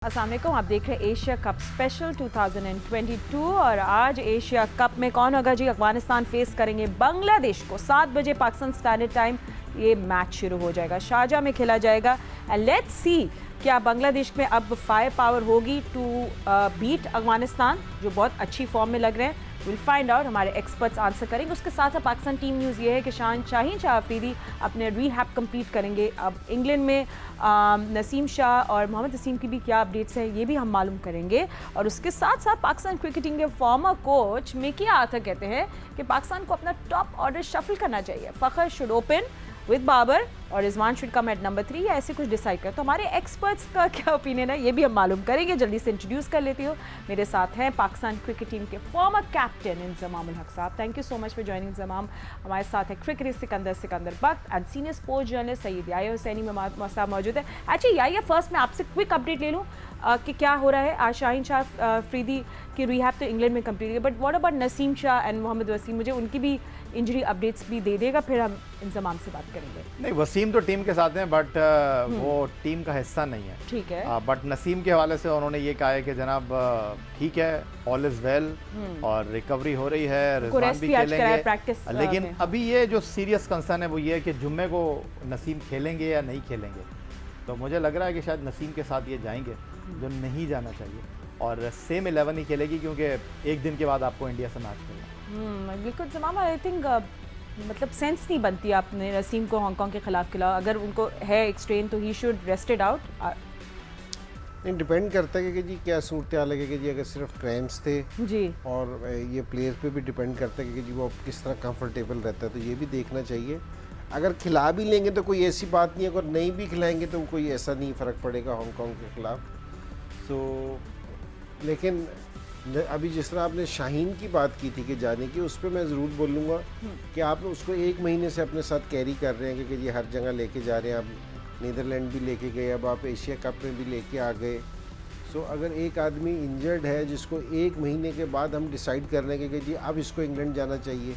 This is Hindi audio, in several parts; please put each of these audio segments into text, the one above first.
अस्सलाम वालेकुम, आप देख रहे हैं एशिया कप स्पेशल 2022 और आज एशिया कप में कौन होगा जी। अफगानिस्तान फेस करेंगे बांग्लादेश को। 7 बजे पाकिस्तान स्टैंडर्ड टाइम ये मैच शुरू हो जाएगा, शारजाह में खेला जाएगा। एंड लेट्स सी क्या बांग्लादेश में अब फायर पावर होगी टू बीट अफगानिस्तान, जो बहुत अच्छी फॉर्म में लग रहे हैं। विल फाइंड आउट, हमारे एक्सपर्ट्स आंसर करेंगे। उसके साथ साथ पाकिस्तान टीम न्यूज़ ये है कि शाहीन शाह अफरीदी अपने रीहैब कंप्लीट करेंगे। अब इंग्लैंड में नसीम शाह और मोहम्मद वसीम की भी क्या अपडेट्स हैं ये भी हम मालूम करेंगे। और उसके साथ साथ पाकिस्तान क्रिकेट टीम के फॉर्मर कोच मिकी आर्थर कहते हैं कि पाकिस्तान को अपना टॉप ऑर्डर शफल करना चाहिए। Fakhar should open with Babar और Rizwan should come at number 3 या ऐसे कुछ डिसाइड कर। तो हमारे एक्सपर्ट्स का क्या ओपिनियन है ये भी हम मालूम करेंगे। जल्दी से इंट्रोड्यूस कर लेती हूँ, मेरे साथ हैं पाकिस्तान क्रिकेट टीम के former captain Inzamam ul Haq sahab. Thank you so much for joining Inzamam. हमारे साथ है cricket Sikandar Bakht and senior sports journalist Syed Yahya Husaini में साहब मौजूद है। अच्छा याया, फर्स्ट मैं आपसे क्विक अपडेट ले लूँ कि क्या हो रहा है। आज शाहीन शाह अफरीदी की रिहैब तो इंग्लैंड में कंप्लीट है, but what about Naseem Shah and Mohammad Wasim, मुझे उनकी भी इंजरी अपडेट्स भी दे देगा, फिर हम इंजमाम से बात करेंगे। नहीं, वसीम तो टीम के साथ हैं बट वो टीम का हिस्सा नहीं है। ठीक है। बट नसीम के हवाले से उन्होंने ये कहा है कि जनाब ठीक है, ऑल इज वेल और रिकवरी हो रही है, रिजवान भी खेलेंगे। लेकिन अभी ये जो सीरियस कंसर्न है वो ये है कि जुम्मे को नसीम खेलेंगे या नहीं खेलेंगे। तो मुझे लग रहा है कि शायद नसीम के साथ ये जाएंगे, जो नहीं जाना चाहिए, और सेम 11 ही खेलेगी क्योंकि एक दिन के बाद आपको इंडिया से मैच खेलना। बिल्कुल तमाम, आई थिंक मतलब सेंस नहीं बनती आपने नसीम को हांगकांग के खिलाफ खिलाओ। अगर उनको है एक स्ट्रेन तो ही शुड रेस्टेड आउट। नहीं, डिपेंड करता है कि जी क्या सूरत हाल है कि जी अगर सिर्फ क्रैम्प्स थे जी, और ये प्लेयर पे भी डिपेंड करता है कि जी वो किस तरह कंफर्टेबल रहता है, तो ये भी देखना चाहिए। अगर खिला भी लेंगे तो कोई ऐसी बात नहीं है, अगर नहीं भी खिलाएंगे तो कोई ऐसा नहीं फ़र्क पड़ेगा हांगकांग के ख़िलाफ़। तो लेकिन अभी जिस तरह आपने शाहीन की बात की थी कि जाने की, उस पर मैं ज़रूर बोलूँगा कि आप उसको 1 महीने से अपने साथ कैरी कर रहे हैं कि ये हर जगह लेके जा रहे हैं। आप नीदरलैंड भी लेके गए, अब आप एशिया कप में भी लेके आ गए। सो अगर एक आदमी इंजर्ड है जिसको 1 महीने के बाद हम डिसाइड कर रहे हैं कि जी अब इसको इंग्लैंड जाना चाहिए,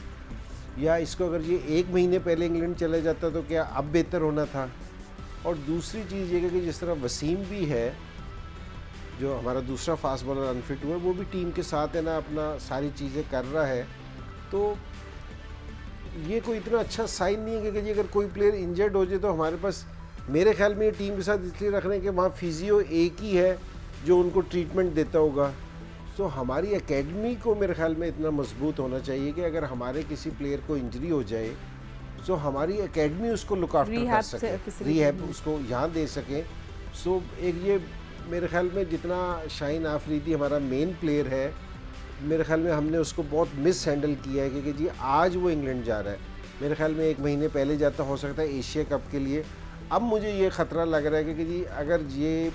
या इसको अगर ये 1 महीने पहले इंग्लैंड चले जाता तो क्या अब बेहतर होना था। और दूसरी चीज़ ये कि जिस तरह वसीम भी है, जो हमारा दूसरा फास्ट बॉलर अनफिट हुआ है, वो भी टीम के साथ है ना, अपना सारी चीज़ें कर रहा है। तो ये कोई इतना अच्छा साइन नहीं है कि अगर कोई प्लेयर इंजर्ड हो जाए तो हमारे पास, मेरे ख्याल में ये टीम के साथ इसलिए रख रहे हैं कि वहाँ फिजियो एक ही है जो उनको ट्रीटमेंट देता होगा। सो हमारी एकेडमी को मेरे ख्याल में इतना मजबूत होना चाहिए कि अगर हमारे किसी प्लेयर को इंजरी हो जाए सो हमारी एकेडमी उसको लुक आफ्टर कर सके, रीहैब उसको यहाँ दे सके। सो एक ये मेरे ख्याल में जितना शाहीन आफरीदी हमारा मेन प्लेयर है, मेरे ख्याल में हमने उसको बहुत मिस हैंडल किया है क्योंकि जी आज वो इंग्लैंड जा रहा है। मेरे ख्याल में 1 महीने पहले जाता हो सकता है एशिया कप के लिए। अब मुझे ये ख़तरा लग रहा है कि जी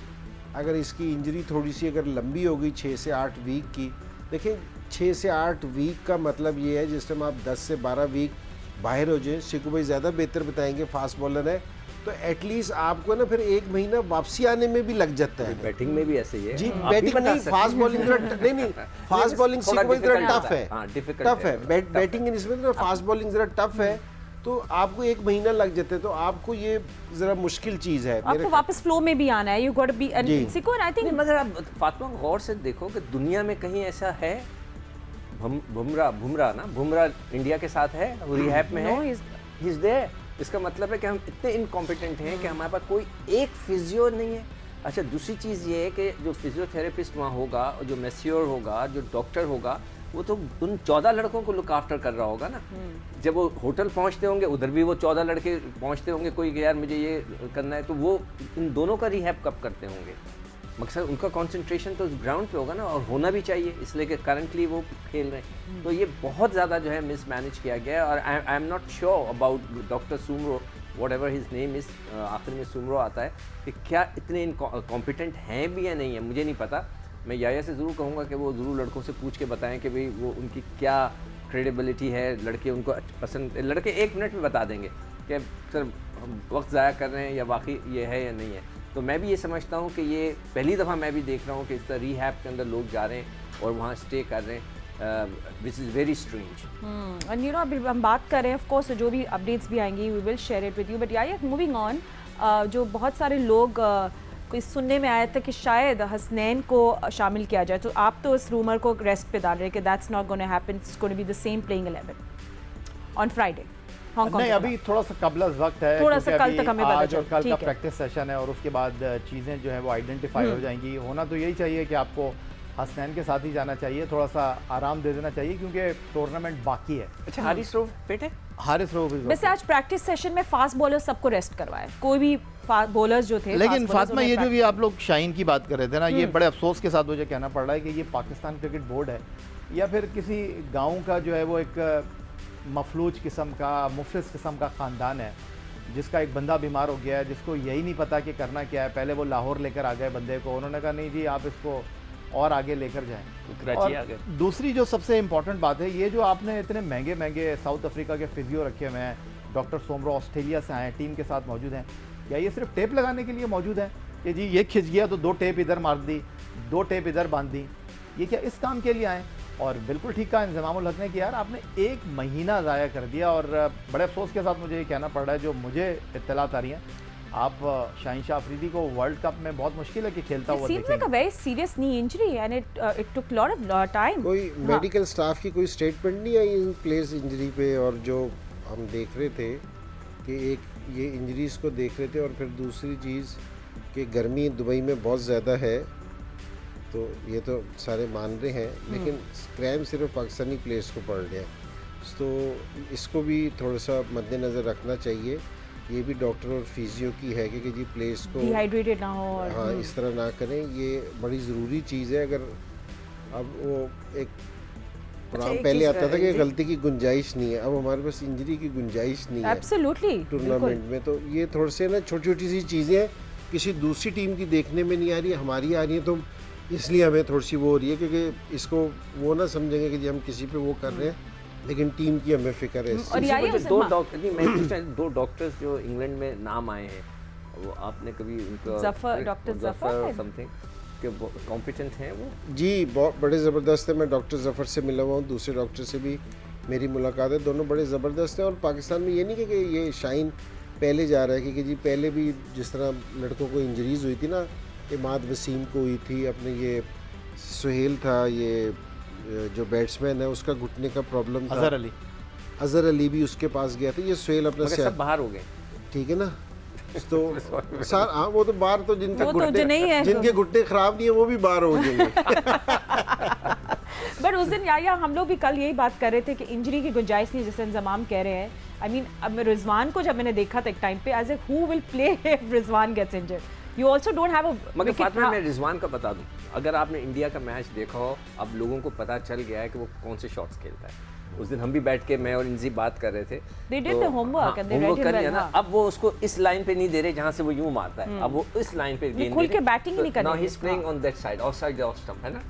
अगर इसकी इंजरी थोड़ी सी अगर लंबी हो गई 6 से 8 वीक की, देखिए 6 से 8 वीक का मतलब ये है जिस टाइम आप 10 से 12 वीक बाहर हो जाए, सिकू भाई ज़्यादा बेहतर बताएंगे, फास्ट बॉलर है, तो एटलीस्ट आपको ना फिर 1 महीना वापसी आने में भी लग जाता है। बैटिंग में भी ऐसे ही है जी, बैटिंग नहीं, फास्ट बॉलिंग नहीं फास्ट बॉलिंग जरा टफ है, टफ है बैटिंग इसमें तो फास्ट बॉलिंग जरा टफ है, तो आपको 1 महीना लग जाता है, तो आपको ये जरा मुश्किल चीज है। आपको वापस फ्लो में भी आना है, you got to be secure. I think मतलब फातिमा गौर से देखो कि दुनिया में कहीं ऐसा है, बुमराह इंडिया के साथ है, रिहैब में है, ही इज देयर। इसका मतलब है कि हम इतने इनकॉम्पिटेंट हैं कि हमारे पास कोई एक फिजियो नहीं है। अच्छा, दूसरी चीज़ ये है कि जो फिजियोथेरेपिस्ट वहाँ होगा, जो मैस्योर होगा, जो डॉक्टर होगा, वो तो उन 14 लड़कों को लुक आफ्टर कर रहा होगा ना। जब वो होटल पहुँचते होंगे उधर भी वो 14 लड़के पहुँचते होंगे, कोई यार मुझे ये करना है, तो वो इन दोनों का रिहैब कब करते होंगे। मकसद उनका कंसंट्रेशन तो ग्राउंड पे होगा ना, और होना भी चाहिए, इसलिए कि करंटली वो खेल रहे हैं। तो ये बहुत ज़्यादा जो है मिसमैनेज किया गया है। और I am not sure about doctor Soomro, what ever his name is, आखिर में सुमरो आता है, कि क्या इतने कॉम्पिटेंट हैं भी या नहीं है, मुझे नहीं पता। मैं याया से ज़रूर कहूँगा कि वो ज़रूर लड़कों से पूछ के बताएं कि भाई वो उनकी क्या क्रेडिबिलिटी है, लड़के उनको पसंद, लड़के 1 मिनट में बता देंगे कि सर हम वक्त ज़ाया कर रहे हैं या वाकई ये है या नहीं है। तो मैं भी ये समझता हूँ कि ये पहली दफ़ा मैं भी देख रहा हूँ कि इस तरह रीहैब के अंदर लोग जा रहे हैं और वहाँ स्टे कर रहे हैं, which is very strange. And you know, अभी हम बात कर रहे हैं, ऑफ कोर्स जो भी अपडेट्स भी आएंगी we will share it with you, but यार मूविंग ऑन, जो बहुत सारे लोग कोई सुनने में आया था कि शायद हसनैन को शामिल किया जाए, तो आप तो इस रूमर को रेस्ट पे डाल रहे कि that's not gonna happen, it's gonna be the same playing 11 on Friday Hong Kong. नहीं, अभी थोड़ा सा कबल वक्त है, थोड़ा सा कल तक हमें पता आज और चल, कल का प्रैक्टिस सेशन है और उसके बाद चीज़ें जो है वो आइडेंटिफाई हो जाएंगी। होना तो यही चाहिए कि आपको हसनैन के साथ ही जाना चाहिए, थोड़ा सा आराम दे देना चाहिए क्योंकि टूर्नामेंट बाकी है। अच्छा, हारिस रऊफ फिट है? हारिस रऊफ वैसे आज प्रैक्टिस सेशन में फास्ट बॉलर सबको रेस्ट करवाए, कोई भी बॉलर्स जो थे। लेकिन फातिमा, ये जो भी आप लोग शाहीन की बात कर रहे थे ना, ये बड़े अफसोस के साथ मुझे कहना पड़ रहा है कि ये पाकिस्तान क्रिकेट बोर्ड है या फिर किसी गांव का जो है वो एक मफलूज किस्म का, मुफलिस किस्म का ख़ानदान है जिसका एक बंदा बीमार हो गया है, जिसको यही नहीं पता कि करना क्या है। पहले वो लाहौर लेकर आ गए बंदे को, उन्होंने कहा नहीं जी आप इसको और आगे लेकर जाएं, कराची आ गए। दूसरी जो सबसे इम्पॉर्टेंट बात है, ये जो आपने इतने महंगे महंगे साउथ अफ्रीका के फिजियो रखे हुए हैं, डॉक्टर सोमरो ऑस्ट्रेलिया से आए हैं, टीम के साथ मौजूद हैं, या ये सिर्फ टेप लगाने के लिए मौजूद है कि जी ये खिंच गया तो 2 टेप इधर मार दी, 2 टेप इधर बांध दी, ये क्या इस काम के लिए आए? और बिल्कुल ठीक कहा इंज़मामुल हक ने कि यार आपने 1 महीना ज़ाया कर दिया। और बड़े अफसोस के साथ मुझे ये कहना पड़ रहा है, जो मुझे इत्तलात आ रही हैं, आप शाहीन शाह अफरीदी को वर्ल्ड कप में बहुत मुश्किल है कि खेलता हुआ देखेंगे। like a very serious knee injury and it took lot of time। कोई मेडिकल स्टाफ की कोई स्टेटमेंट नहीं आई इन प्लेयर्स इंजरी पे, और जो हम देख रहे थे कि एक ये इंजरीज को देख रहे थे और फिर दूसरी चीज़ कि गर्मी दुबई में बहुत ज़्यादा है, तो ये तो सारे मान रहे हैं, लेकिन क्रैम सिर्फ पाकिस्तानी प्लेयर्स को पड़ रहे हैं, तो इसको भी थोड़ा सा मद्देनज़र रखना चाहिए। ये भी डॉक्टर और फिजियो की है कि जी प्लेयर्स को डिहाइड्रेटेड ना हो और हाँ इस तरह ना करें, ये बड़ी ज़रूरी चीज़ है। अगर अब वो एक प्रोग्राम पहले आता था कि गलती की गुंजाइश नहीं है, अब हमारे पास इंजरी की गुंजाइश नहीं है एब्सोल्युटली टूर्नामेंट में, तो ये थोड़े से ना छोटी छोटी सी चीज़ें किसी दूसरी टीम की देखने में नहीं आ रही है, हमारी आ रही है, तो इसलिए हमें थोड़ी सी वो हो रही है, क्योंकि इसको वो ना समझेंगे कि जी हम किसी पे वो कर रहे हैं, लेकिन टीम की हमें फिक्र है। और ये 2 डॉक्टर नहीं, मैं पूछता हूं, 2 डॉक्टर्स जो इंग्लैंड में नाम आए हैं, वो आपने कभी उनका जफर, डॉक्टर जफर समथिंग के कॉम्पिटेंट हैं वो? जी बहुत बड़े ज़बरदस्त है। मैं डॉक्टर जफ़र से मिला हुआ हूँ, दूसरे डॉक्टर से भी मेरी मुलाकात है, दोनों बड़े ज़बरदस्त हैं। और पाकिस्तान में ये नहीं कि ये शाहीन पहले जा रहा है, क्योंकि जी पहले भी जिस तरह लड़कों को इंजरीज़ हुई थी ना, इमाद वसीम को हुई थी, अपने ये सुहेल था, ये जो बैट्समैन है उसका घुटने का प्रॉब्लम था, अज़हर अली भी उसके पास गया था, ये सुहेल अपना सब बाहर हो गए, ठीक है ना, तो सर हाँ वो तो बाहर, तो जिनके घुटने खराब नहीं है वो भी बाहर हो जाएंगे। बट उस दिन या हम लोग भी कल यही बात कर रहे थे कि इंजरी की गुंजाइश नहीं, जैसे इंजमाम कह रहे हैं। आई मीन अब रिजवान को जब मैंने देखा था एक टाइम पे, as a who will play if Rizwan gets injured, you also don't have a मगर फातिमा, मैं रिजवान का बता दूं, अगर आपने इंडिया का मैच देखा हो, अब लोगों को पता चल गया है कि वो कौन से शॉट्स खेलता है। उस दिन हम भी बैठ के मैं और इनजी बात कर रहे थे, they did the homework and they read it well, ना। अब वो उसको इस लाइन पे नहीं दे रहे जहां से वो यूं मारता है, अब वो इस लाइन पे गेंद खुल के बैटिंग नहीं करनी, now he is playing on that side, outside the off stump, है ना।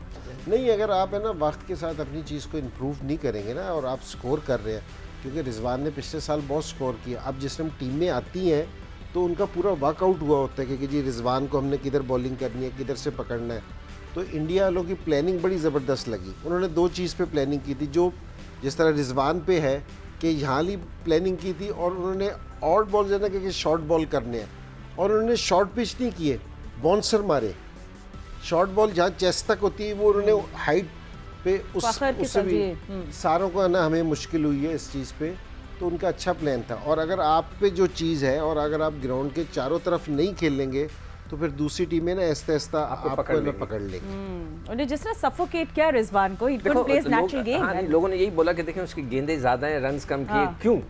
नहीं, अगर आप है ना वक्त के साथ अपनी चीज़ को इम्प्रूव नहीं करेंगे ना, और आप स्कोर कर रहे हैं, क्योंकि रिजवान ने पिछले साल बहुत स्कोर किया, अब जिस टाइम टीम में आती हैं तो उनका पूरा वर्कआउट हुआ होता है कि जी रिजवान को हमने किधर बॉलिंग करनी है, किधर से पकड़ना है। तो इंडिया वालों की प्लानिंग बड़ी ज़बरदस्त लगी, उन्होंने 2 चीज़ पे प्लानिंग की थी, जो जिस तरह रिजवान पे है कि यहाँ वाली प्लानिंग की थी, और उन्होंने आउट बॉल जो है ना कि शॉर्ट बॉल करने हैं, और उन्होंने शॉर्ट पिच नहीं किए, बाउंसर मारे, शॉर्ट बॉल जहाँ चेस्ट तक होती है वो उन्होंने हाइट पे उससे भी सारों को है ना हमें मुश्किल हुई है इस चीज़ पे, तो उनका अच्छा प्लान था। और अगर आप पे जो चीज़ है, और अगर आप ग्राउंड के चारों तरफ नहीं खेलेंगे, तो फिर दूसरी टीमें ना ऐसा आपको पकड़ लेंगी। उन्हें जिस तरह सफोकेट किया रिजवान को, he couldn't play natural game. हाँ, लोगों ने यही बोला कि देखें उसकी गेंदें ज़्यादा हैं, रन्स कम किए, क्यों?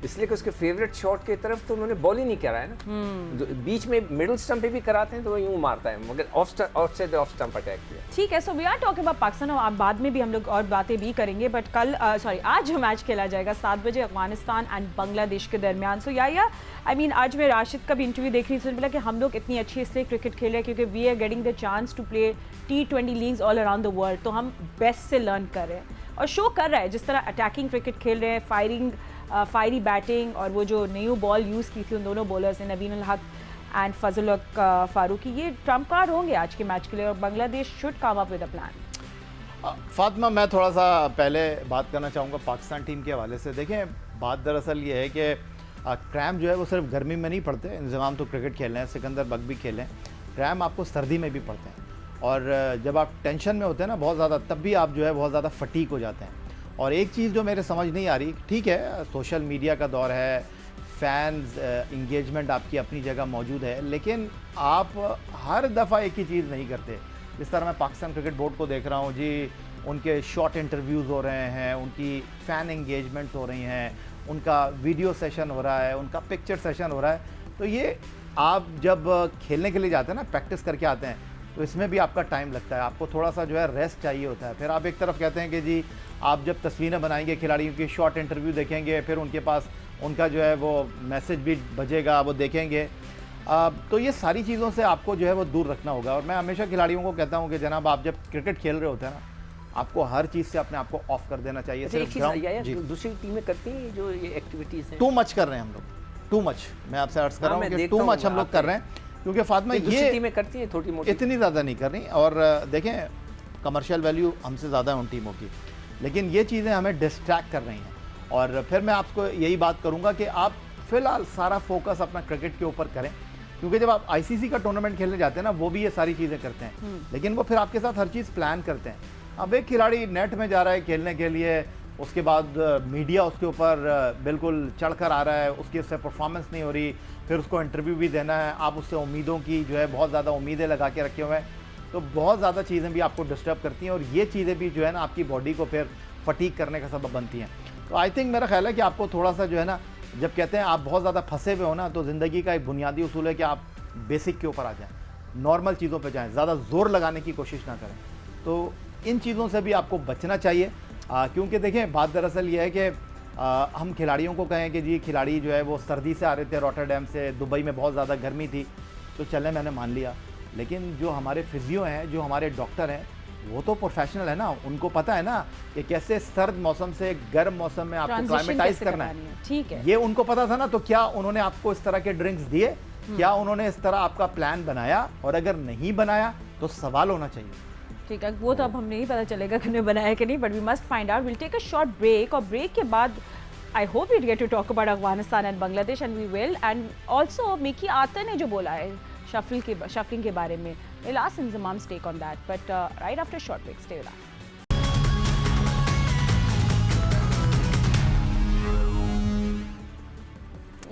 इसलिए कि उसके फेवरेट शॉट की तरफ तो उन्होंने बॉल ही नहीं करा है ना, बीच में मिडिल स्टंप पे भी कराते हैं तो वो यूं मारता है, मगर आउटसाइड ऑफ स्टंप अटैक किया। ठीक है, so we are talking about Pakistan, और बाद में भी हम लोग और बातें भी करेंगे, बट कल आज जो मैच खेला जाएगा 7 बजे अफगानिस्तान एंड बांग्लादेश के दरमियान। सो या आई मीन आज मैं राशिद का भी इंटरव्यू देख रही थी, बोला कि हम लोग इतनी अच्छी इसलिए क्रिकेट खेल रहे हैं क्योंकि we are getting the chance to play T20 leagues all around the world, तो हम बेस्ट से लर्न कर रहे हैं और शो कर रहा है, जिस तरह अटैकिंग क्रिकेट खेल रहे हैं, फायरी बैटिंग, और वो जो न्यू बॉल यूज़ की थी उन दोनों बॉलर्स ने, नवीन उल हक एंड फजल हक फारूकी, ये ट्रम्प कार्ड होंगे आज के मैच के लिए, और Bangladesh should come up with a plan. Fatima, मैं थोड़ा सा पहले बात करना चाहूँगा पाकिस्तान टीम के हवाले से। देखें, बात दरअसल ये है कि क्रैम्प जो है वो सिर्फ गर्मी में नहीं पड़ते, इंतज़ाम तो क्रिकेट खेल रहे हैं, सिकंदर बग भी खेलें, क्रैम्प आपको सर्दी में भी पड़ते हैं, और जब आप टेंशन में होते हैं ना बहुत ज़्यादा, तब भी आप जो है बहुत ज़्यादा फटीक हो जाते हैं। और एक चीज़ जो मेरे समझ नहीं आ रही, ठीक है सोशल मीडिया का दौर है, फैंस इंगेजमेंट आपकी अपनी जगह मौजूद है, लेकिन आप हर दफ़ा एक ही चीज़ नहीं करते। जिस तरह मैं पाकिस्तान क्रिकेट बोर्ड को देख रहा हूँ जी, उनके शॉर्ट इंटरव्यूज़ हो रहे हैं, उनकी फ़ैन इंगेजमेंट्स हो रही हैं, उनका वीडियो सेशन हो रहा है, उनका पिक्चर सेशन हो रहा है। तो ये आप जब खेलने के लिए जाते हैं ना, प्रैक्टिस करके आते हैं, तो इसमें भी आपका टाइम लगता है, आपको थोड़ा सा जो है रेस्ट चाहिए होता है। फिर आप एक तरफ कहते हैं कि जी आप जब तस्वीरें बनाएंगे, खिलाड़ियों की शॉर्ट इंटरव्यू देखेंगे, फिर उनके पास उनका जो है वो मैसेज भी बजेगा, वो देखेंगे। तो ये सारी चीज़ों से आपको जो है वो दूर रखना होगा। और मैं हमेशा खिलाड़ियों को कहता हूँ कि जनाब आप जब क्रिकेट खेल रहे होते हैं ना, आपको हर चीज़ से अपने आप को ऑफ कर देना चाहिए। दूसरी टीमें करती हैं जो ये एक्टिविटीज़ हैं, टू मच कर रहे हैं हम लोग, टू मच। मैं आपसे अर्ज कर रहा हूँ कि टू मच हम लोग कर रहे हैं, क्योंकि फातिमा ये टीमें करती हैं थोड़ी मोटी, इतनी ज़्यादा नहीं कर रही। और देखें कमर्शियल वैल्यू हमसे ज़्यादा है उन टीमों की, लेकिन ये चीज़ें हमें डिस्ट्रैक्ट कर रही हैं। और फिर मैं आपको यही बात करूँगा कि आप फ़िलहाल सारा फोकस अपना क्रिकेट के ऊपर करें, क्योंकि जब आप आईसीसी का टूर्नामेंट खेलने जाते हैं ना, वो भी ये सारी चीज़ें करते हैं, लेकिन वो फिर आपके साथ हर चीज़ प्लान करते हैं। अब एक खिलाड़ी नेट में जा रहा है खेलने के लिए, उसके बाद मीडिया उसके ऊपर बिल्कुल चढ़कर आ रहा है, उसकी उससे परफॉर्मेंस नहीं हो रही, फिर उसको इंटरव्यू भी देना है, आप उससे उम्मीदों की जो है बहुत ज़्यादा उम्मीदें लगा के रखे हुए हैं, तो बहुत ज़्यादा चीज़ें भी आपको डिस्टर्ब करती हैं, और ये चीज़ें भी जो है ना आपकी बॉडी को फिर फटीक करने का सबब बनती हैं। तो आई थिंक मेरा ख्याल है कि आपको थोड़ा सा जो है ना, जब कहते हैं आप बहुत ज़्यादा फंसे हुए हो ना, तो ज़िंदगी का एक बुनियादी उसूल है कि आप बेसिक के ऊपर आ जाएँ, नॉर्मल चीज़ों पे जाएँ, ज़्यादा ज़ोर लगाने की कोशिश ना करें। तो इन चीज़ों से भी आपको बचना चाहिए, क्योंकि देखें बात दरअसल ये है कि हम खिलाड़ियों को कहें कि जी खिलाड़ी जो है वो सर्दी से आ रहे थे रॉटरडैम से, दुबई में बहुत ज़्यादा गर्मी थी, तो चले मैंने मान लिया, लेकिन जो हमारे फिजियो हैं, जो हमारे डॉक्टर हैं, वो तो प्रोफेशनल है ना, उनको पता है ना कि कैसे सर्द मौसम से गर्म मौसम में आपको क्लाइमेटाइज करना है। ठीक है, ये उनको पता था ना, तो क्या उन्होंने आपको इस तरह के ड्रिंक्स दिए? क्या उन्होंने इस तरह आपका प्लान बनाया? और अगर नहीं बनाया तो सवाल होना चाहिए। ठीक है, वो तो अब हमें नहीं पता चलेगा कि उन्होंने बनाया कि नहीं, but we must find out. Will take a short break, और ब्रेक के बाद I hope we get to talk about Afghanistan and Bangladesh, and we will. And also Mickey Arthur ने जो बोला है शफलिंग के बारे में, we'll ask Inzamam's take on that, but right after a short break, stay with us.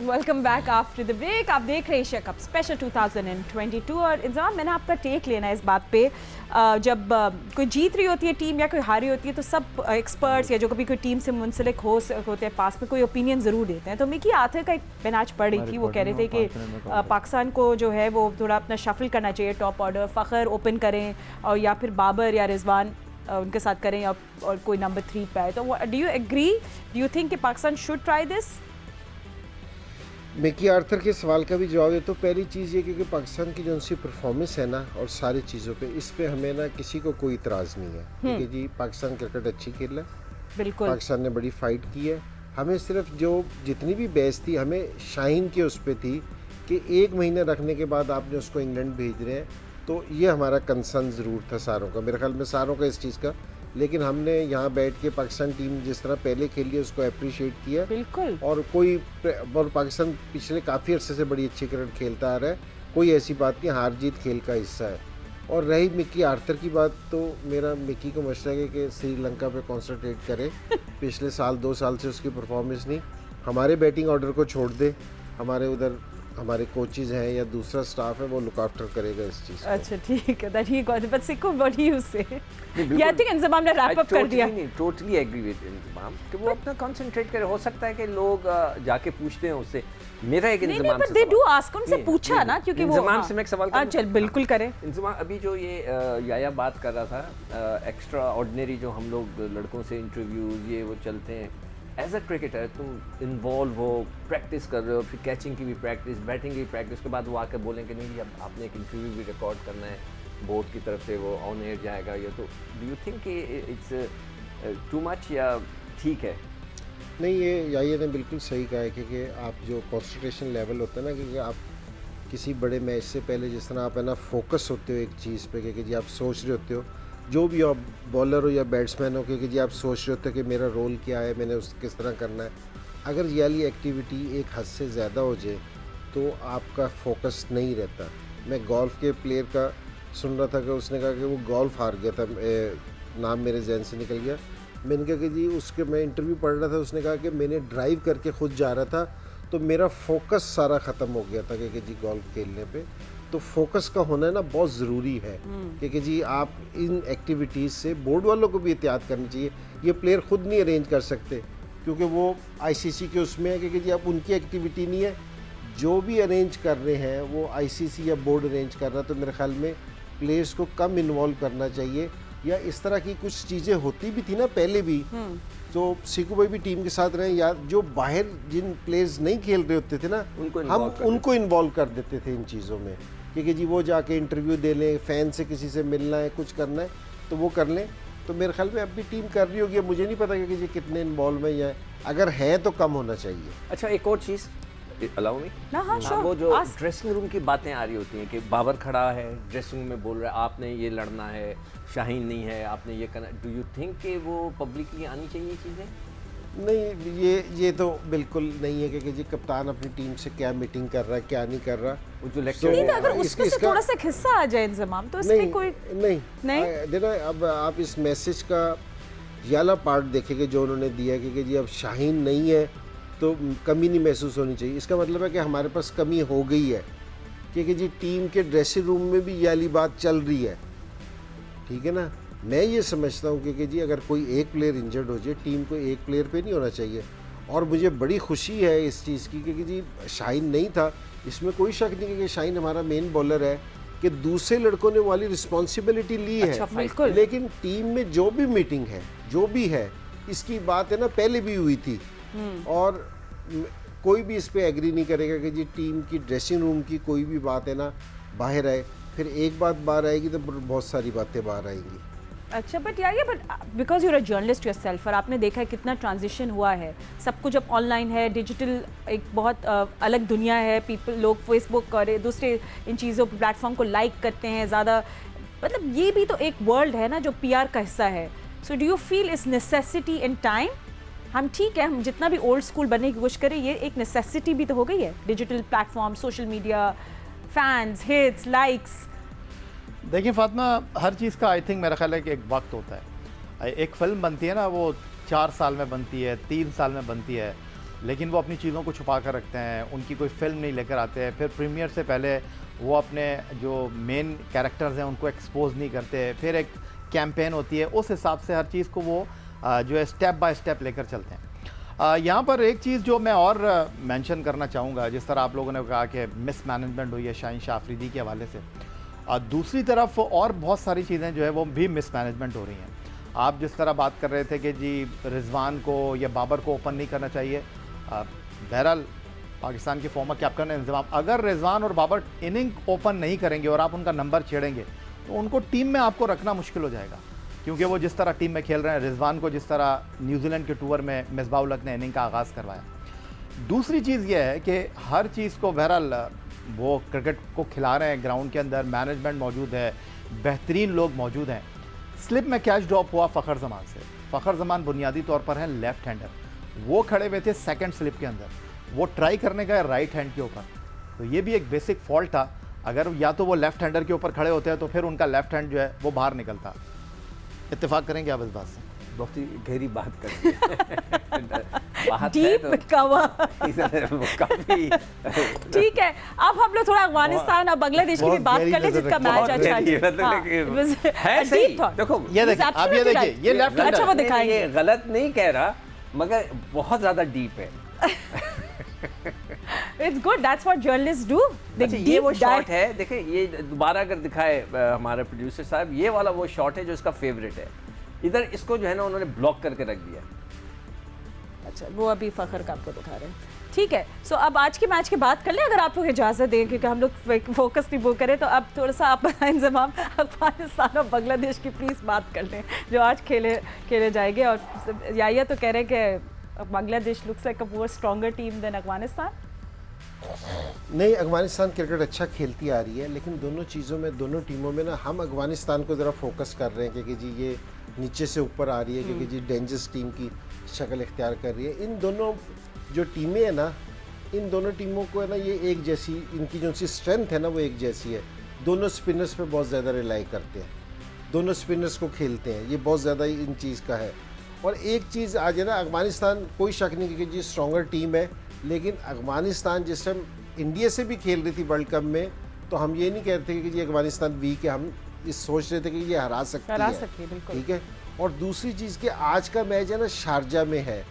Welcome back after the break. आप देख रहे हैं एशिया कप स्पेशल 2022, और इंतज़ाम मैंने आपका टेक लेना है इस बात पे। जब कोई जीत रही होती है टीम या कोई हारी होती है, तो सब एक्सपर्ट्स या जो कभी कोई टीम से मुंसलिक होते हैं पास में, कोई ओपिनियन ज़रूर देते हैं। तो मिकी आतर का एक मैं आज पढ़ रही थी, वो कह रहे थे कि पाकिस्तान को जो है वो थोड़ा अपना शफल करना चाहिए, टॉप ऑर्डर फ़खर ओपन करें, और या फिर बाबर या रिजवान उनके साथ करें, और कोई नंबर 3 पे आए। तो do you agree, do you think कि Pakistan should try this? Mickey Arthur के सवाल का भी जवाब है। तो पहली चीज़ ये कि पाकिस्तान की जो उनकी परफॉर्मेंस है ना, और सारी चीज़ों पे, इस पे हमें ना किसी को कोई इतराज़ नहीं है, क्योंकि जी पाकिस्तान क्रिकेट अच्छी खेल है, बिल्कुल पाकिस्तान ने बड़ी फाइट की है। हमें सिर्फ जो जितनी भी बहस थी, हमें शाहीन के उस पर थी कि 1 महीने रखने के बाद आपने उसको इंग्लैंड भेज रहे हैं, तो ये हमारा कंसर्न ज़रूर था सारों का, मेरे ख्याल में सारों का इस चीज़ का। लेकिन हमने यहाँ बैठ के पाकिस्तान टीम जिस तरह पहले खेली है उसको अप्रिशिएट किया, बिल्कुल। और पाकिस्तान पिछले काफ़ी अर्से से बड़ी अच्छी क्रिकेट खेलता आ रहा है, कोई ऐसी बात नहीं, हार जीत खेल का हिस्सा है। और रही मिकी आर्थर की बात, तो मेरा मिकी को मशवरा है कि श्रीलंका पे कॉन्सनट्रेट करे। पिछले साल 2 साल से उसकी परफॉर्मेंस नहीं, हमारे बैटिंग ऑर्डर को छोड़ दे, हमारे उधर हमारे कोचेज हैं या दूसरा स्टाफ है, वो लुक आफ्टर करेगा इस चीज़। अच्छा ठीक है, that he got it, but सिक्को what he you से, या आई थिंक इंजमाम ने रैप अप कर दिया। नहीं, टोटली एग्री विद इंजमाम कि वो अपना कंसंट्रेट करे। हो सकता है कि लोग जाके पूछते हैं उससे, मेरा एक इंजमाम से दे डू आस्क, उनसे पूछा ना, क्योंकि वो इंजमाम से मैं एक सवाल करूं। चल बिल्कुल करें। इंजमाम, अभी जो ये याया बात कर रहा था, एक्स्ट्रा ऑर्डिनरी जो हम लोग लड़कों से इंटरव्यूज ये वो चलते हैं, एज अ क्रिकेटर तुम इन्वॉल्व हो, प्रैक्टिस कर रहे हो, फिर कैचिंग की भी प्रैक्टिस, बैटिंग की प्रैक्टिस, उसके बाद वो आकर बोलें कि नहीं अब आपने एक इंटरव्यू भी रिकॉर्ड करना है, बोर्ड की तरफ से वो ऑन एयर जाएगा, ये तो डू यू थिंक कि इट्स टू मच या ठीक है? नहीं, ये याया ने बिल्कुल सही कहा है, क्योंकि आप जो कॉन्सेंट्रेशन लेवल होता है ना, क्योंकि आप किसी बड़े मैच से पहले जिस तरह आप है ना फोकस होते हो एक चीज़ पे, क्योंकि जी आप सोच रहे होते हो, जो भी आप बॉलर हो या बैट्समैन हो, क्योंकि जी आप सोच रहे होते हो कि मेरा रोल क्या है, मैंने उस किस तरह करना है। अगर ये वाली एक्टिविटी एक हद से ज़्यादा हो जाए तो आपका फोकस नहीं रहता। मैं गोल्फ के प्लेयर का सुन रहा था कि उसने कहा कि वो गोल्फ हार गया था, नाम मेरे जहन से निकल गया। मैंने कहा कि जी उसके मैं इंटरव्यू पढ़ रहा था, उसने कहा कि मैंने ड्राइव करके खुद जा रहा था तो मेरा फोकस सारा ख़त्म हो गया था कि जी गोल्फ खेलने पे। तो फोकस का होना ना बहुत ज़रूरी है कि जी आप इन एक्टिविटीज़ से बोर्ड वालों को भी एहतियात करनी चाहिए। ये प्लेयर खुद नहीं अरेंज कर सकते क्योंकि वो आईसीसी के उसमें है कि जी आप उनकी एक्टिविटी नहीं है, जो भी अरेंज कर रहे हैं वो आईसीसी या बोर्ड अरेंज कर रहा है। तो मेरे ख्याल में प्लेयर्स को कम इन्वॉल्व करना चाहिए, या इस तरह की कुछ चीज़ें होती भी थी ना पहले भी। तो सीकू भाई भी टीम के साथ रहे, या जो बाहर जिन प्लेयर्स नहीं खेल रहे होते थे ना हम उनको इन्वॉल्व कर देते थे इन चीज़ों में, क्योंकि जी वो जाके इंटरव्यू दे लें, फ़ैन से किसी से मिलना है, कुछ करना है तो वो कर लें। तो मेरे ख्याल में अब भी टीम कर रही होगी, मुझे नहीं पता कि जी कितने इन्वॉल्व है, या अगर है तो कम होना चाहिए। अच्छा, एक और चीज़ अलाउ मी, वो जो ड्रेसिंग रूम की बातें आ रही होती हैं कि बाबर खड़ा है ड्रेसिंग रूम में बोल रहा है आपने ये लड़ना है, शाहीन नहीं है, आपने ये करना, डू यू थिंक कि वो पब्लिकली आनी चाहिए चीज़ें? नहीं, ये तो बिल्कुल नहीं है कि जी कप्तान अपनी टीम से क्या मीटिंग कर रहा है क्या नहीं कर रहा। वो जो लेक्चर नहीं, अगर उसमें से थोड़ा सा हिस्सा आ जाए इंजमाम तो इसमें कोई नहीं देखो, अब आप इस मैसेज का ये वाला पार्ट देखेंगे जो उन्होंने दिया है कि जी अब शाहीन नहीं है तो कमी नहीं महसूस होनी चाहिए। इसका मतलब है कि हमारे पास कमी हो गई है, क्योंकि जी टीम के ड्रेसिंग रूम में भी ये वाली बात चल रही है, ठीक है ना। मैं ये समझता हूँ कि जी अगर कोई एक प्लेयर इंजर्ड हो जाए, टीम को एक प्लेयर पे नहीं होना चाहिए। और मुझे बड़ी खुशी है इस चीज़ की कि जी शाहीन नहीं था, इसमें कोई शक नहीं कि शाहीन हमारा मेन बॉलर है, कि दूसरे लड़कों ने वाली रिस्पॉन्सिबिलिटी ली है। बिल्कुल। लेकिन टीम में जो भी मीटिंग है, जो भी है, इसकी बात है ना पहले भी हुई थी, और कोई भी इस पे एग्री नहीं करेगा कि जी टीम की ड्रेसिंग रूम की कोई भी बात है ना बाहर आए। फिर एक बात बाहर आएगी तो बहुत सारी बातें बाहर आएंगी। अच्छा, but because you're a journalist yourself, और आपने देखा है कितना ट्रांजिशन हुआ है, सब कुछ अब ऑनलाइन है, डिजिटल एक बहुत अलग दुनिया है। लोग फेसबुक और दूसरे इन चीज़ों प्लेटफॉर्म को लाइक करते हैं ज़्यादा, मतलब ये भी तो एक वर्ल्ड है ना जो पीआर का हिस्सा है। सो डू यू फील इस नेसेसिटी इन टाइम, हम ठीक है, हम जितना भी ओल्ड स्कूल बनने की कोशिश करें, ये एक नेसेसिटी भी तो हो गई है, digital platform, social media, fans, hits, likes. देखिए फातिमा, हर चीज़ का आई थिंक मेरा ख्याल है कि एक वक्त होता है। एक फ़िल्म बनती है ना, वो 4 साल में बनती है, 3 साल में बनती है, लेकिन वो अपनी चीज़ों को छुपा कर रखते हैं, उनकी कोई फिल्म नहीं लेकर आते हैं। फिर प्रीमियर से पहले वो अपने जो मेन कैरेक्टर्स हैं उनको एक्सपोज नहीं करते। फिर एक कैंपेन होती है, उस हिसाब से हर चीज़ को वो जो है स्टेप बाय स्टेप लेकर चलते हैं। यहाँ पर एक चीज़ जो मैं और मेंशन करना चाहूँगा, जिस तरह आप लोगों ने कहा कि मिस मैनेजमेंट हुई है शाहीन शाह अफरीदी के हवाले से, दूसरी तरफ और बहुत सारी चीज़ें जो है वो भी मिस मैनेजमेंट हो रही हैं। आप जिस तरह बात कर रहे थे कि जी रिजवान को या बाबर को ओपन नहीं करना चाहिए, बहरहाल पाकिस्तान के फॉर्मर कैप्टन इंतजाम, अगर रिजवान और बाबर इनिंग ओपन नहीं करेंगे और आप उनका नंबर छेड़ेंगे तो उनको टीम में आपको रखना मुश्किल हो जाएगा, क्योंकि वो जिस तरह टीम में खेल रहे हैं, रिजवान को जिस तरह न्यूजीलैंड के टूर में मिसबाह उल हक ने इनिंग का आगाज़ करवाया। दूसरी चीज़ ये है कि हर चीज़ को बहरहाल वो क्रिकेट को खिला रहे हैं, ग्राउंड के अंदर मैनेजमेंट मौजूद है, बेहतरीन लोग मौजूद हैं। स्लिप में कैच ड्रॉप हुआ फ़खर जमान से। फ़खर जमान बुनियादी तौर पर हैं लेफ़्ट हैंडर, वो खड़े हुए थे सेकंड स्लिप के अंदर, वो ट्राई करने का राइट हैंड के ऊपर, तो ये भी एक बेसिक फॉल्ट था। अगर या तो वो लेफ़्ट हैंडर के ऊपर खड़े होते हैं तो फिर उनका लेफ़्ट हैंड जो है वो बाहर निकलता। इत्तेफाक करेंगे आप इस बात से? बहुत ही गहरी बात करती है। ठीक है, अब हम लोग थोड़ा अफगानिस्तान और बांग्लादेश की भी बात कर ले, जिसका मैच अच्छा है। सही देखो, ये देखिए, आप ये देखिए, ये लेफ्ट हैंडर, अच्छा वो दिखाएंगे, ये गलत नहीं कह रहा, मगर बहुत ज्यादा डीप है। It's good, that's what journalists do. अच्छा, ये वो शॉट है, देखिए ये दोबारा अगर दिखाए हमारे प्रोड्यूसर साहब, ये वाला वो शॉट है जो इसका फेवरेट है। इधर इसको जो है ना उन्होंने ब्लॉक करके रख दिया। अच्छा, वो अभी फखर का आपको दिखा रहे हैं। ठीक है, सो अब आज के मैच की बात कर लें, अगर आप लोग इजाज़त दें, क्योंकि हम लोग फोकस नहीं वो करें, तो अब थोड़ा सा आप इंतजाम अफगानिस्तान और बांग्लादेश की प्लीज़ बात कर लें जो आज खेले जाएंगे। और याया तो कह रहे हैं कि Bangladesh looks like a more stronger team than Afghanistan. नहीं, अफगानिस्तान क्रिकेट अच्छा खेलती आ रही है, लेकिन दोनों चीज़ों में, दोनों टीमों में ना हम अफगानिस्तान को ज़रा फोकस कर रहे हैं कि जी ये नीचे से ऊपर आ रही है, क्योंकि जी डेंजरस टीम की शक्ल इख्तियार कर रही है। इन दोनों जो टीमें हैं ना, इन दोनों टीमों को है ना ये एक जैसी, इनकी जो सी स्ट्रेंथ है ना वो एक जैसी है। दोनों स्पिनर्स पे बहुत ज़्यादा रिलाई करते हैं, दोनों स्पिनर्स को खेलते हैं, ये बहुत ज़्यादा इन चीज़ का है। और एक चीज़ आज है ना, अफगानिस्तान कोई शक नहीं कि जी स्ट्रॉन्गर टीम है, लेकिन अफगानिस्तान जिस टाइम इंडिया से भी खेल रही थी वर्ल्ड कप में, तो हम ये नहीं कहते कि जी अफगानिस्तान वीक है, हम इस सोच रहे थे कि ये हरा सकती है, ठीक है। और दूसरी चीज़ कि आज का मैच है ना शारजा में है,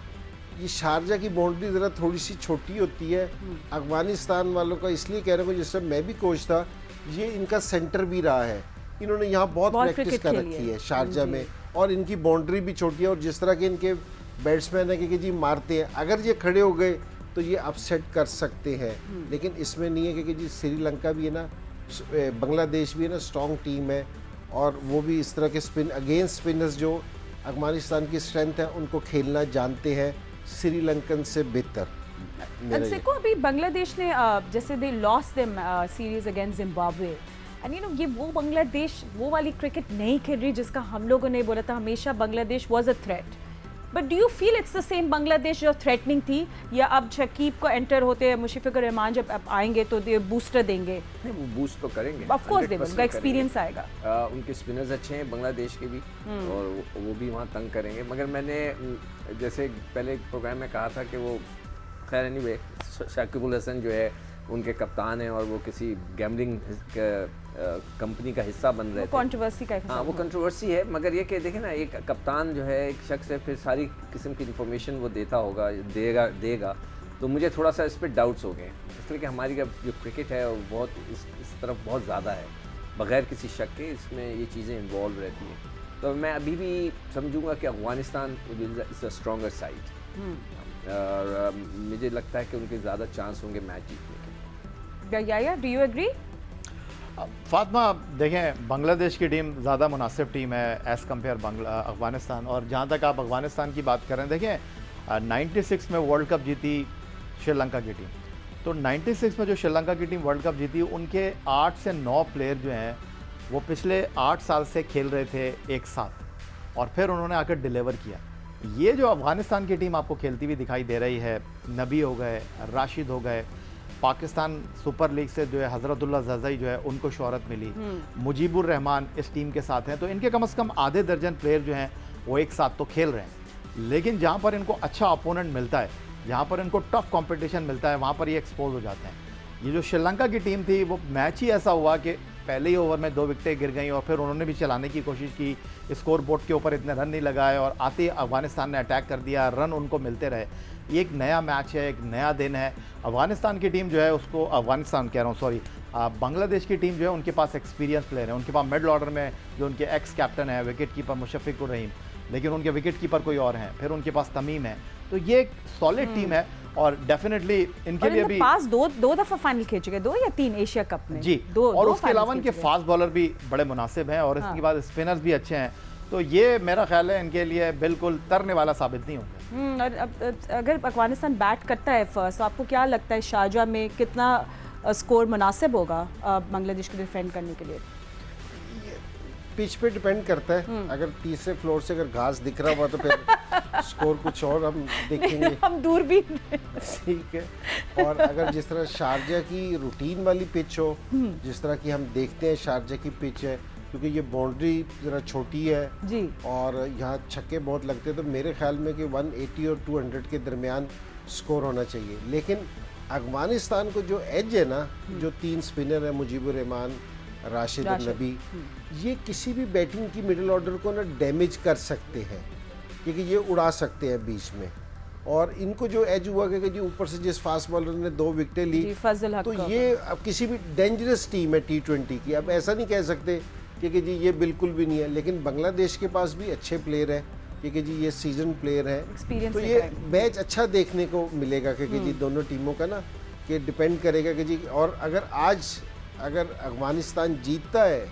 ये शारजा की बाउंड्री ज़रा थोड़ी सी छोटी होती है अफगानिस्तान वालों का, इसलिए कह रहा हूँ जिस समय मैं भी कोच था, ये इनका सेंटर भी रहा है, इन्होंने यहाँ बहुत प्रैक्टिस कर रखी है शारजा में, और इनकी बाउंड्री भी छोटी है, और जिस तरह के इनके बैट्समैन है कि जी मारते हैं, अगर ये खड़े हो गए तो ये अपसेट कर सकते हैं। लेकिन इसमें नहीं है कि जी श्रीलंका भी है ना, बांग्लादेश भी है ना स्ट्रॉन्ग टीम है, और वो भी इस तरह के स्पिन अगेंस्ट स्पिनर्स जो अफगानिस्तान की स्ट्रेंथ है उनको खेलना जानते हैं श्रीलंकन से बेहतर। को अभी बांग्लादेश ने जैसे they lost them series against Zimbabwe, and you know ये वो बांग्लादेश वो वाली क्रिकेट नहीं खेल रही जिसका हम लोगों ने बोला था हमेशा Bangladesh was a threat. But do you feel it's the same Bangladesh जो थ्रेटनिंग थी, या अब शकीब को एंटर होते हैं मुशफिकुर रहमान जब आएंगे तो दे बूस्टर देंगे? नहीं, वो बूस्ट तो करेंगे, ऑफ कोर्स देंगे, उनका एक्सपीरियंस आएगा। उनके स्पिनर्स अच्छे हैं बांग्लादेश के भी, और वो भी वहाँ तंग करेंगे। मगर मैंने जैसे पहले प्रोग्राम में कहा था कि वो खैर एनीवे शाकिबुल हसन जो है उनके कप्तान हैं, और वो किसी गैम्बलिंग कंपनी का हिस्सा बन रहे थे, कंट्रोवर्सी का। हाँ, वो कंट्रोवर्सी है, मगर ये कि देखें ना, एक कप्तान जो है एक शख्स है, फिर सारी किस्म की इन्फॉर्मेशन वो देता होगा, देगा, तो मुझे थोड़ा सा इस पर डाउट्स हो गए, इसलिए कि हमारी जो क्रिकेट है वो बहुत इस तरफ बहुत ज़्यादा है, बग़ैर किसी शक के इसमें ये चीज़ें इन्वॉल्व रहती हैं। तो मैं अभी भी समझूंगा कि Afghanistan is a stronger side, और मुझे लगता है कि उनके ज़्यादा चांस होंगे मैच जीतने के। या डू यू एग्री? फातिमा, देखें बांग्लादेश की टीम ज़्यादा मुनासिब टीम है एज़ कम्पेयर अफ़गानिस्तान। और जहाँ तक आप अफ़गानिस्तान की बात करें, देखें 96 में वर्ल्ड कप जीती श्रीलंका की टीम, तो 96 में जो श्रीलंका की टीम वर्ल्ड कप जीती, उनके 8 से 9 प्लेयर जो हैं वो पिछले 8 साल से खेल रहे थे एक साथ, और फिर उन्होंने आकर डिलीवर किया। ये जो अफ़गानिस्तान की टीम आपको खेलती हुई दिखाई दे रही है, नबी हो गए, राशिद हो गए, पाकिस्तान सुपर लीग से जो है हज़रतुल्लाह ज़ज़ई जो है उनको शोहरत मिली, मुजीबुर रहमान इस टीम के साथ हैं, तो इनके कम से कम आधे दर्जन प्लेयर जो हैं वो एक साथ तो खेल रहे हैं। लेकिन जहाँ पर इनको अच्छा अपोनेंट मिलता है, जहाँ पर इनको टफ कंपटीशन मिलता है, वहाँ पर ये एक्सपोज हो जाते हैं। ये जो श्रीलंका की टीम थी, वो मैच ही ऐसा हुआ कि पहले ही ओवर में 2 विकेटें गिर गई, और फिर उन्होंने भी चलाने की कोशिश की, स्कोर बोर्ड के ऊपर इतने रन नहीं लगाए, और आते ही अफगानिस्तान ने अटैक कर दिया, रन उनको मिलते रहे। ये एक नया मैच है, एक नया दिन है। अफगानिस्तान की टीम जो है उसको, अफगानिस्तान कह रहा हूँ सॉरी, बांग्लादेश की टीम जो है उनके पास एक्सपीरियंस प्लेयर है, उनके पास मिडल ऑर्डर में जो उनके एक्स कैप्टन है, विकेट कीपर मुशफिकुर रहीम, लेकिन उनके विकेट कीपर कोई और हैं, फिर उनके पास तमीम है, तो ये एक सॉलिड टीम है, और डेफिनेटली इनके लिए भी पास दो दफा फाइनल खेच गए, 2 या 3 एशिया कप में जी, और उसके अलावा इनके फास्ट बॉलर भी बड़े मुनासिब हैं, और इसके बाद स्पिनर्स भी अच्छे हैं, तो ये मेरा ख्याल है इनके लिए बिल्कुल तरने वाला साबित नहीं होगा। और अगर अफगानिस्तान बैट करता है फर्स्ट, आपको क्या लगता है शारजा में कितना स्कोर मुनासिब होगा बांग्लादेश को डिफेंड करने के लिए? पिच पे डिपेंड करता है, अगर तीसरे फ्लोर से अगर घास दिख रहा हुआ तो फिर स्कोर कुछ और हम देखेंगे, हम दूर भी ठीक है। और अगर जिस तरह शारजा की रूटीन वाली पिच हो, जिस तरह की हम देखते हैं शारजा की पिच है, क्योंकि ये बाउंड्री ज़रा छोटी है जी, और यहाँ छक्के बहुत लगते हैं, तो मेरे ख्याल में कि 180 और 200 के दरमियान स्कोर होना चाहिए। लेकिन अफगानिस्तान को जो एज है ना, जो 3 स्पिनर है, मुजीबुर रहमान, राशिद और नबी, ये किसी भी बैटिंग की मिडिल ऑर्डर को ना डैमेज कर सकते हैं, क्योंकि ये उड़ा सकते हैं बीच में। और इनको जो एज हुआ कि जी ऊपर से जिस फास्ट बॉलर ने 2 विकेटें ली, तो ये अब किसी भी डेंजरस टीम है T20 की, अब ऐसा नहीं कह सकते क्योंकि जी ये बिल्कुल भी नहीं है। लेकिन बांग्लादेश के पास भी अच्छे प्लेयर हैं, क्योंकि जी ये सीजन प्लेयर है, तो ये मैच अच्छा देखने को मिलेगा, क्योंकि जी दोनों टीमों का ना कि डिपेंड करेगा कि जी, और अगर अफगानिस्तान जीतता है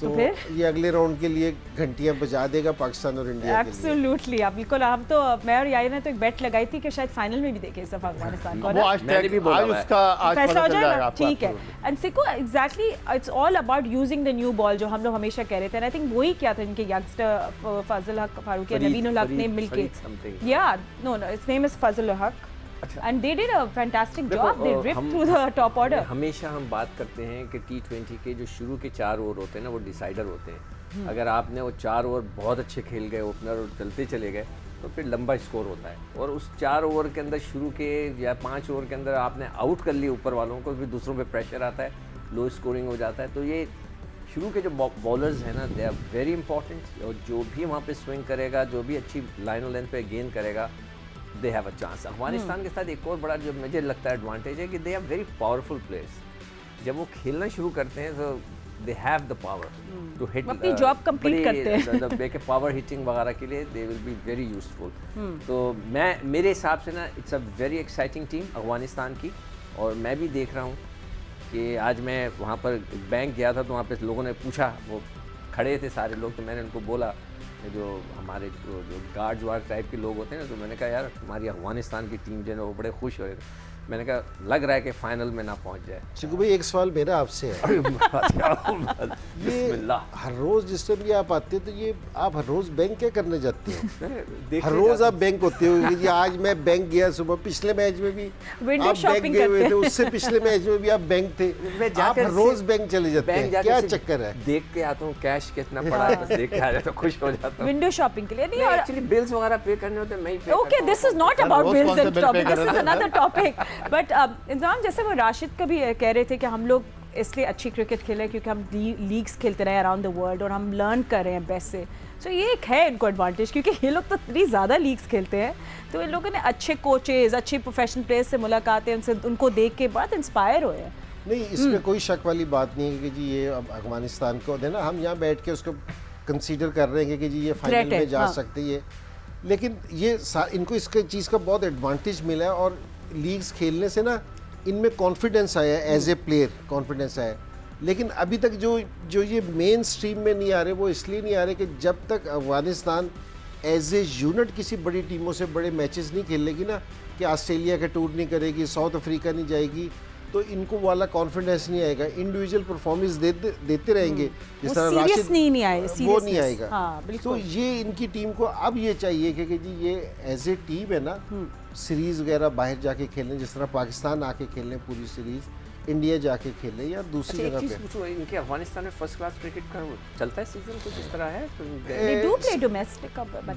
तो ये अगले राउंड के लिए घंटियां बजा देगा पाकिस्तान और इंडिया के लिए। एब्सोल्युटली, आप बिल्कुल, हम तो मैं और यार ने तो एक बेट लगाई थी कि शायद फाइनल में भी देखे इस दफा अफगानिस्तान को, वो आज फैसला हो जाएगा, ठीक है। And सिको exactly it's all about using the new ball, जो हम लोग हमेशा कह रहे थे, आई थिंक वही क्या था इनके यंगस्टर फजल हक फारूकी, नवीनुल हक ने मिलके, या नो इट्स नेम इज फजल हक, and they did a fantastic job. They ripped through the top order. हमेशा हम बात करते हैं कि T20 के जो शुरू के 4 ओवर होते हैं ना, वो डिसाइडर होते हैं। अगर आपने वो 4 ओवर बहुत अच्छे खेल गए, ओपनर और चलते चले गए, तो फिर लंबा स्कोर होता है। और उस 4 ओवर के अंदर शुरू के या 5 ओवर के अंदर आपने आउट कर लिया ऊपर वालों को, फिर दूसरों पे प्रेशर आता है, लो स्कोरिंग हो जाता है। तो ये शुरू के जो बॉलर्स हैं ना, दे आर वेरी इंपॉर्टेंट। और जो भी वहाँ पे स्विंग करेगा, जो भी अच्छी लाइन और लेंथ पे गेंद करेगा, they have a chance. Afghanistan के साथ एक और बड़ा जो मुझे लगता है एडवांटेज है कि they are very powerful players. जब वो खेलना शुरू करते हैं तो they have the power to hit, अपनी जॉब कंप्लीट करते हैं। पावर हिटिंग वगैरह के लिए they will be very useful. तो मेरे हिसाब से ना, it's a very exciting team Afghanistan की। और मैं भी देख रहा हूँ कि आज मैं वहाँ पर बैंक गया था, तो वहाँ पे लोगों ने पूछा, वो खड़े थे सारे लोग, तो मैंने उनको बोला, जो हमारे जो गार्ड्स वार्ड टाइप के लोग होते हैं ना, तो मैंने कहा यार तुम्हारी अफगानिस्तान की टीम जो है वो बड़े खुश हो रहे थे। मैंने कहा लग रहा है कि फाइनल में ना पहुंच जाए। चिकू भाई, एक सवाल मेरा आपसे है। ये हर रोज जिस टाइम ये आप आते हैं, तो ये आप हर रोज बैंक क्या करने जाते हो? हर रोज आप बैंक होते हो कि आज मैं बैंक गया सुबह, पिछले मैच में भी आप बैंक गए हुए थे, उससे पिछले मैच में भी आप बैंक थे, आप हर रोज बैंक चले जाते हैं, क्या चक्कर है? देख के आता हूँ कैश कितना पड़ा है, बस देख के आ जाता हूँ, खुश हो जाता हूँ। विंडो शॉपिंग के लिए नहीं, और एक्चुअली बिल्स वगैरह पे करने होते हैं, मैं ही पे okay, this is not about bills and topic, this is another topic. But इंसान, जैसे वो राशिद का भी कह रहे थे कि हम लोग इसलिए अच्छी क्रिकेट खेले क्योंकि हम लीग्स खेलते रहे अराउंड द वर्ल्ड, और हम लर्न कर रहे हैं बेस्ट से। सो ये एक है इनको एडवांटेज, क्योंकि ये लोग तो इतनी ज़्यादा लीग्स खेलते हैं, तो इन लोगों ने अच्छे कोचेज, अच्छे प्रोफेशनल प्लेयर्स से मुलाकातें, उनसे उनको देख के बहुत इंस्पायर हुए हैं। नहीं, इसमें कोई शक वाली बात नहीं है कि जी ये अब अफगानिस्तान को देना, हम यहाँ बैठ के उसको कंसीडर कर रहे हैं कि जी ये फाइनल में जा सकती है, लेकिन ये इनको इसके चीज़ का बहुत एडवांटेज मिला है। और लीग्स खेलने से ना इनमें कॉन्फिडेंस आया है, एज ए प्लेयर कॉन्फिडेंस आया। लेकिन अभी तक जो ये मेन स्ट्रीम में नहीं आ रहे, वो इसलिए नहीं आ रहे कि जब तक अफगानिस्तान एज ए यूनिट किसी बड़ी टीमों से बड़े मैचेस नहीं खेलेगी ना, कि ऑस्ट्रेलिया का टूर नहीं करेगी, साउथ अफ्रीका नहीं जाएगी, तो इनको वाला कॉन्फिडेंस नहीं आएगा। इंडिविजुअल परफॉर्मेंस देते रहेंगे, जिस तरह राशिद नहीं आए, वो नहीं आएगा। हाँ, तो ये इनकी टीम को अब ये चाहिए कि जी ये एज ए टीम है ना, सीरीज वगैरह बाहर जाके खेलें, जिस तरह पाकिस्तान आके खेलें पूरी सीरीज, इंडिया जाके खेले या दूसरी जगह पे। पूछो, इनके अफगानिस्तान में फर्स्ट क्लास क्रिकेट का चलता है सीजन कुछ इस तरह है?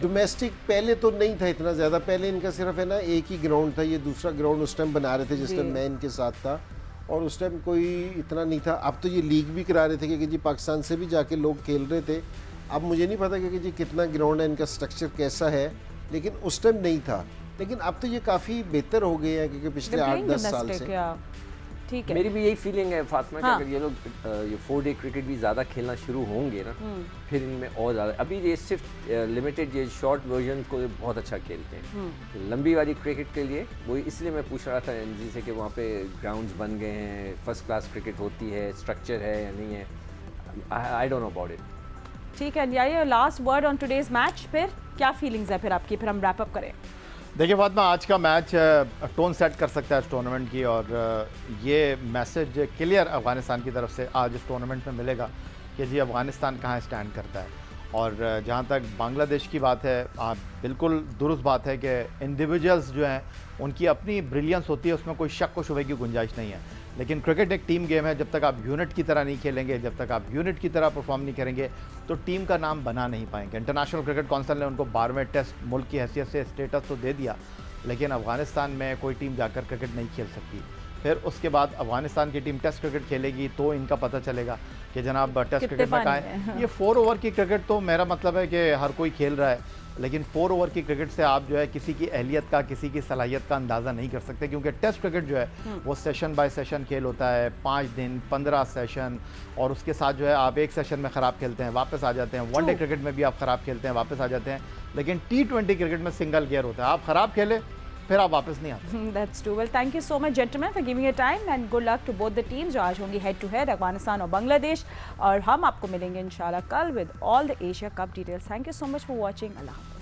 डोमेस्टिक पहले तो नहीं था इतना ज़्यादा, पहले इनका सिर्फ है ना एक ही ग्राउंड था, ये दूसरा ग्राउंड उस टाइम बना रहे थे जिस टाइम मैं इनके साथ था, और उस टाइम कोई इतना नहीं था। अब तो ये लीग भी करा रहे थे कि जी पाकिस्तान से भी जाके लोग खेल रहे थे। अब मुझे नहीं पता कि जी कितना ग्राउंड है, इनका स्ट्रक्चर कैसा है, लेकिन उस टाइम नहीं था। लेकिन अब तो ये काफ़ी बेहतर हो गए हैं, क्योंकि पिछले 8-10 साल से। ठीक है, मेरी भी यही फीलिंग है फातिमा कि अगर ये लोग ये 4-डे क्रिकेट भी ज़्यादा खेलना शुरू होंगे ना, फिर इनमें और ज़्यादा। अभी ये सिर्फ लिमिटेड ये शॉर्ट वर्जन को बहुत अच्छा खेलते हैं। लंबी वाली क्रिकेट के लिए वो इसलिए मैं पूछ रहा था एनजी से कि वहाँ पे ग्राउंड्स बन गए हैं, फर्स्ट क्लास क्रिकेट होती है, स्ट्रक्चर है या नहीं है, I don't know about it. ठीक है, ये last word on today's match, फिर क्या फीलिंग्स है फिर आपकी, फिर हम रैप अप करें। देखिए फातिमा, आज का मैच टोन सेट कर सकता है इस टूर्नामेंट की, और ये मैसेज क्लियर अफगानिस्तान की तरफ से आज इस टूर्नामेंट में मिलेगा कि जी अफगानिस्तान कहाँ स्टैंड करता है। और जहाँ तक बांग्लादेश की बात है, बिल्कुल दुरुस्त बात है कि इंडिविजुअल्स जो हैं उनकी अपनी ब्रिलियंस होती है, उसमें कोई शक व शुबे की गुंजाइश नहीं है। लेकिन क्रिकेट एक टीम गेम है, जब तक आप यूनिट की तरह नहीं खेलेंगे, जब तक आप यूनिट की तरह परफॉर्म नहीं करेंगे, तो टीम का नाम बना नहीं पाएंगे। इंटरनेशनल क्रिकेट काउंसिल ने उनको 12वें टेस्ट मुल्क की हैसियत से स्टेटस तो दे दिया, लेकिन अफगानिस्तान में कोई टीम जाकर क्रिकेट नहीं खेल सकती। फिर उसके बाद अफगानिस्तान की टीम टेस्ट क्रिकेट खेलेगी तो इनका पता चलेगा कि जनाब टेस्ट क्रिकेट में कहाँ है। ये 4 ओवर की क्रिकेट, तो मेरा मतलब है कि हर कोई खेल रहा है, लेकिन 4 ओवर की क्रिकेट से आप जो है किसी की अहलियत का, किसी की सलाहियत का अंदाज़ा नहीं कर सकते, क्योंकि टेस्ट क्रिकेट जो है वो सेशन बाय सेशन खेल होता है, 5 दिन 15 सेशन, और उसके साथ जो है आप एक सेशन में ख़राब खेलते हैं वापस आ जाते हैं, वनडे क्रिकेट में भी आप ख़राब खेलते हैं वापस आ जाते हैं, लेकिन T20 क्रिकेट में सिंगल गियर होता है, आप ख़राब खेले फिर आप वापस नहीं आते। That's true. Well, thank you so much, gentlemen, for giving your time and good luck to both the teams जो आज होंगी head to head, अफगानिस्तान और बांग्लादेश, और हम आपको मिलेंगे इंशाल्लाह कल with all the Asia Cup details. Thank you so much for watching. Allah Hafiz.